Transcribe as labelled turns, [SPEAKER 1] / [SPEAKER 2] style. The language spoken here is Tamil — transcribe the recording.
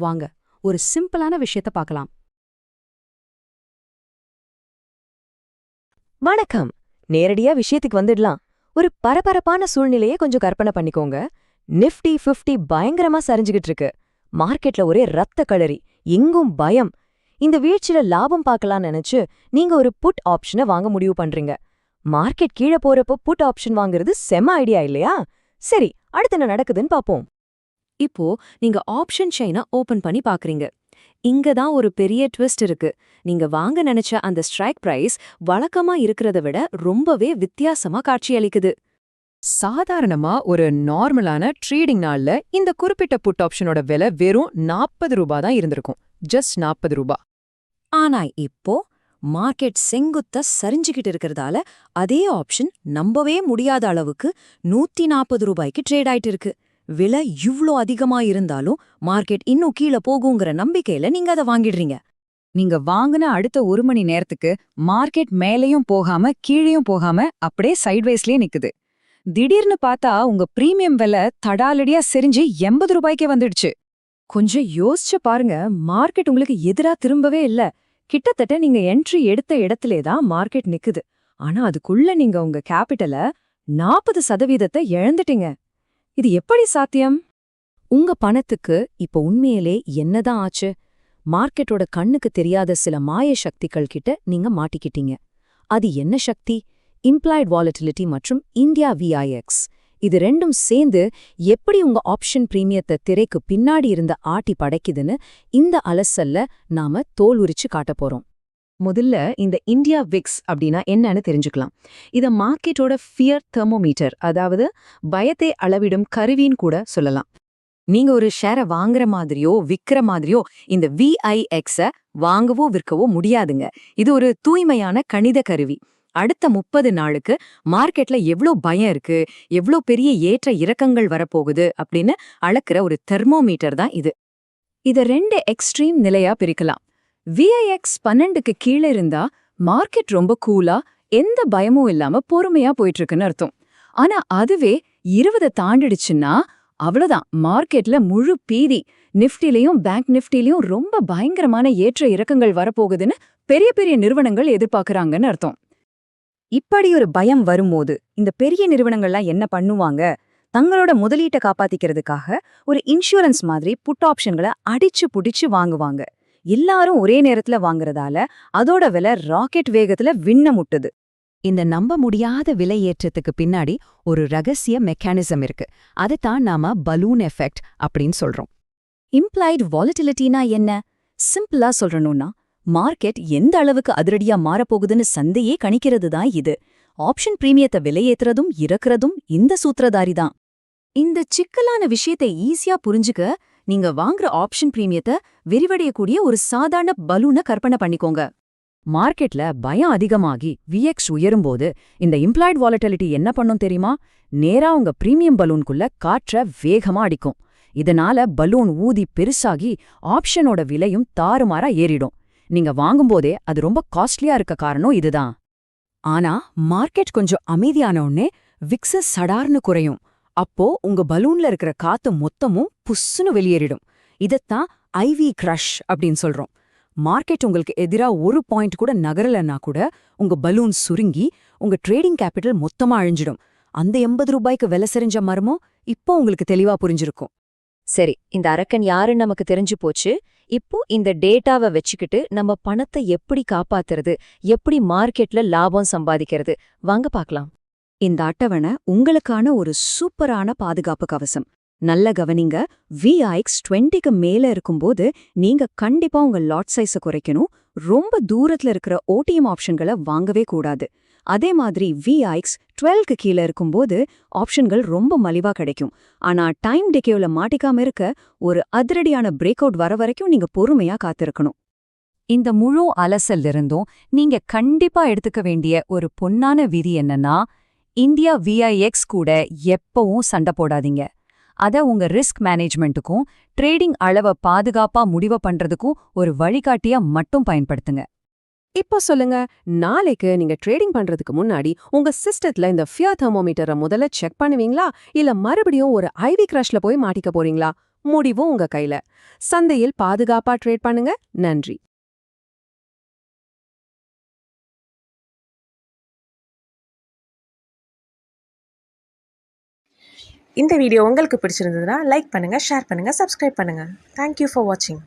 [SPEAKER 1] வாங்க ஒரு சிம்பிளான விஷயத்த பார்க்கலாம்.
[SPEAKER 2] வணக்கம். நேரடியா விஷயத்துக்கு வந்துடலாம். ஒரு பரபரப்பான சூழ்நிலையை கொஞ்சம் கற்பனை பண்ணிக்கோங்க. நிஃப்டி 50 பயங்கரமா சரிஞ்சுகிட்டு இருக்கு. மார்க்கெட்ல ஒரே ரத்த களரி, எங்கும் பயம். இந்த வீழ்ச்சியில லாபம் பார்க்கலாம் நினைச்சு நீங்க ஒரு புட் ஆப்ஷனை வாங்க முடிவு பண்றீங்க. மார்க்கெட் கீழே போறப்போ புட் ஆப்ஷன் வாங்குறது செம ஐடியா இல்லையா? சரி, அடுத்து என்ன நடக்குதுன்னு பாப்போம்.
[SPEAKER 1] இப்போ நீங்க ஆப்ஷன் செயினை ஓபன் பண்ணி பாக்குறீங்க. இங்க தான் ஒரு பெரிய ட்விஸ்ட் இருக்கு. நீங்க வாங்க நினைச்ச அந்த ஸ்ட்ரைக் பிரைஸ் வழக்கமா இருக்கிறத விட ரொம்பவே வித்தியாசமா காட்சியளிக்குது.
[SPEAKER 3] சாதாரணமா ஒரு நார்மலான ட்ரேடிங் நாள்ல இந்த குறிப்பிட்ட புட் ஆப்ஷனோட விலை வெறும் 40 ரூபாய் தான் இருந்திருக்கும். ஜஸ்ட் 40 ரூபாய்.
[SPEAKER 1] ஆனா இப்போ மார்க்கெட் செங்குத்தா சரிஞ்சுகிட்டு இருக்கிறதால அதே ஆப்ஷன் நம்பவே முடியாத அளவுக்கு 140 ரூபாய்க்கு ட்ரேட் ஆயிட்டு இருக்கு. விலை இவ்ளோ அதிகமா இருந்தாலும் மார்க்கெட் இன்னும் கீழே போகுங்கிற நம்பிக்கையில நீங்க அதை வாங்கிடுறீங்க.
[SPEAKER 4] நீங்க வாங்குன அடுத்த 1 மணி நேரத்துக்கு மார்க்கெட் மேலேயும் போகாம கீழேயும் போகாம அப்படியே சைட்வேஸ்லயே நிக்குது. திடீர்னு பார்த்தா உங்க பிரீமியம் விலை தடாலடியா செறிஞ்சு 80 ரூபாய்க்கே வந்துடுச்சு.
[SPEAKER 1] கொஞ்சம் யோசிச்சு பாருங்க, மார்க்கெட் உங்களுக்கு எதிரா திரும்பவே இல்ல. கிட்டத்தட்ட நீங்க என்ட்ரி எடுத்த இடத்திலே தான் மார்க்கெட் நிக்குது. ஆனா அதுக்குள்ள நீங்க உங்க கேபிட்டல 40% இழந்துட்டீங்க. இது எப்படி சாத்தியம்?
[SPEAKER 2] உங்க பணத்துக்கு இப்ப உண்மையிலே என்னதான் ஆச்சு? மார்க்கெட்டோட கண்ணுக்கு தெரியாத சில மாய சக்திகள் கிட்ட நீங்க மாட்டிக்கிட்டீங்க. அது என்ன சக்தி? இம்ப்ளாய்ட் வாலட்டிலிட்டி மற்றும் இந்தியா விஐஎக்ஸ். இது ரெண்டும் சேர்ந்து எப்படி உங்க ஆப்ஷன் பிரீமியத்தை திரைக்கு பின்னாடி இருந்த ஆட்டி படைக்குதுன்னு இந்த அலசல்ல நாம தோல் உரிச்சு காட்டப் போறோம்.
[SPEAKER 5] முதல்ல இந்த இந்தியா விக்ஸ் அப்படின்னா என்னன்னு தெரிஞ்சுக்கலாம். இத மார்க்கெட்டோட ஃபியர் தெர்மோமீட்டர், அதாவது பயத்தை அளவிடும் கருவின்னு கூட சொல்லலாம்.
[SPEAKER 1] நீங்க ஒரு ஷேரை வாங்குற மாதிரியோ விக்கிற மாதிரியோ இந்த விஐஎக்ஸ வாங்கவோ விற்கவோ முடியாதுங்க. இது ஒரு தூய்மையான கணித கருவி. அடுத்த 30 நாளுக்கு மார்க்கெட்ல எவ்ளோ பயம் இருக்கு, எவ்ளோ பெரிய ஏற்ற இறக்கங்கள் வரப்போகுது அப்படின்னு அளக்குற ஒரு தெர்மோமீட்டர் தான் இது. இத 2 எக்ஸ்ட்ரீம் நிலையா பிரிக்கலாம். விஐஎக்ஸ் 12க்கு கீழே இருந்தா மார்க்கெட் ரொம்ப கூலா, எந்த பயமும் இல்லாம பொறுமையா போயிட்டு இருக்குன்னு அர்த்தம். ஆனா அதுவே 20 தாண்டிடுச்சுன்னா அவ்வளவுதான், மார்க்கெட்ல முழு பீதி. நிஃப்டிலையும் பேங்க் நிஃப்டிலையும் ரொம்ப பயங்கரமான ஏற்ற இறக்கங்கள் வரப்போகுதுன்னு பெரிய பெரிய நிறுவனங்கள் எதிர்பார்க்கறாங்கன்னு அர்த்தம். இப்படி ஒரு பயம் வரும்போது இந்த பெரிய நிறுவனங்கள்லாம் என்ன பண்ணுவாங்க? தங்களோட முதலீட்டை காப்பாத்திக்கிறதுக்காக ஒரு இன்சூரன்ஸ் மாதிரி புட் ஆப்ஷன்களை அடிச்சு புடிச்சு வாங்குவாங்க. எல்லாரும் ஒரே நேரத்துல வாங்குறதால அதோட விலை ராக்கெட் வேகத்துல விண்ண முட்டுது.
[SPEAKER 2] இந்த நம்ப முடியாத விலை ஏற்றத்துக்கு பின்னாடி ஒரு ரகசிய மெக்கானிசம் இருக்கு. அதைத்தான் நாம பலூன் எஃபெக்ட் அப்படின்னு சொல்றோம்.
[SPEAKER 1] இம்ப்ளாய்ட் வாலட்டிலிட்டினா என்ன? சிம்பிளா சொல்றணும்னா, மார்க்கெட் எந்த அளவுக்கு அதிரடியா மாறப்போகுதுன்னு சந்தையே கணிக்கிறது தான் இது. ஆப்ஷன் பிரீமியத்தை விலையேத்துறதும் இறக்குறதும் இந்த சூத்திரதாரி தான். இந்த சிக்கலான விஷயத்தை ஈஸியா புரிஞ்சுக்க நீங்க வாங்குற ஆப்ஷன் பிரீமியத்தை விரிவடையக்கூடிய ஒரு சாதாரண பலூனை கற்பனை பண்ணிக்கோங்க.
[SPEAKER 2] மார்க்கெட்ல பயம் அதிகமாகி விஎக்ஸ் உயரும்போது இந்த இம்ப்ளாய்ட் வாலட்டிலிட்டி என்ன பண்ணும் தெரியுமா? நேரா உங்க பிரீமியம் பலூனுக்குள்ள காற்ற வேகமா அடிக்கும். இதனால பலூன் ஊதி பெருசாகி ஆப்ஷனோட விலையும் தாறுமாறா ஏறிடும். நீங்க வாங்கும்போதே அது ரொம்ப காஸ்ட்லியா இருக்க காரணம் இதுதான். ஆனா மார்க்கெட் கொஞ்சம் அமைதியான உடனே விக்ஸ் சடார்னு குறையும். அப்போ உங்க பலூன்ல இருக்கிற காத்து மொத்தமும் புஸ்ஸுன்னு வெளியேறிடும். இதத்தான் ஐவி கிரஷ் அப்படின்னு சொல்றோம். மார்க்கெட் உங்களுக்கு எதிரா ஒரு பாயிண்ட் கூட நகரலன்னா கூட உங்க பலூன் சுருங்கி உங்க ட்ரேடிங் கேபிட்டல் மொத்தமா அழிஞ்சிடும். அந்த 80 ரூபாய்க்கு விலை செறிஞ்ச மரமும் இப்போ உங்களுக்கு தெளிவா புரிஞ்சிருக்கும்.
[SPEAKER 5] சரி, இந்த அரக்கன் யாருன்னு நமக்கு தெரிஞ்சு போச்சு. இப்போ இந்த டேட்டாவை வச்சுக்கிட்டு நம்ம பணத்தை எப்படி காப்பாத்துறது, எப்படி மார்க்கெட்ல லாபம் சம்பாதிக்கிறது, வாங்க பார்க்கலாம்.
[SPEAKER 1] இந்த அட்டவணை உங்களுக்கான ஒரு சூப்பரான பாதுகாப்பு கவசம். நல்ல கவனிங்க. விஐஎக்ஸ் 20க்கு மேல இருக்கும்போது நீங்க கண்டிப்பா உங்க லாட் சைஸை குறைக்கணும். ரொம்ப தூரத்துல இருக்கிற ஓடிஎம் ஆப்ஷன்களை வாங்கவே கூடாது. அதே மாதிரி விஐஎக்ஸ் 12க்கு கீழே இருக்கும்போது ஆப்ஷன்கள் ரொம்ப மலிவா கிடைக்கும். ஆனா டைம் டிகேவ்ல மாட்டிக்காம இருக்க ஒரு அதிரடியான பிரேக் அவுட் வர வரைக்கும் நீங்க பொறுமையா காத்திருக்கணும்.
[SPEAKER 4] இந்த முழு அலசல் இருந்தும் நீங்க கண்டிப்பா எடுத்துக்க வேண்டிய ஒரு பொன்னான விதி என்னன்னா, இந்தியா விஐஎக்ஸ் கூட எப்பவும் சண்டை போடாதீங்க. அத உங்க ரிஸ்க் மேனேஜ்மெண்ட்டுக்கும் ட்ரேடிங் அளவை பாதுகாப்பா முடிவு பண்றதுக்கும் ஒரு வழிகாட்டியா மட்டும் பயன்படுத்துங்க.
[SPEAKER 3] இப்போ சொல்லுங்க, நாளைக்கு நீங்க ட்ரேடிங் பண்றதுக்கு முன்னாடி உங்க சிஸ்டத்துல இந்த ஃபியர் தெர்மோமீட்டரை முதல்ல செக் பண்ணுவீங்களா, இல்ல மறுபடியும் ஒரு ஐவி கிரஷ்ல போய் மாட்டிக்க போறீங்களா? முடிவும் உங்க கையில. சந்தையில் பாதுகாப்பா ட்ரேட் பண்ணுங்க. நன்றி.
[SPEAKER 6] இந்த வீடியோ உங்களுக்கு பிடிச்சிருந்ததுன்னா லைக் பண்ணுங்க, ஷேர் பண்ணுங்க, சப்ஸ்கிரைப் பண்ணுங்க. தேங்க்யூ ஃபார் வாட்சிங்.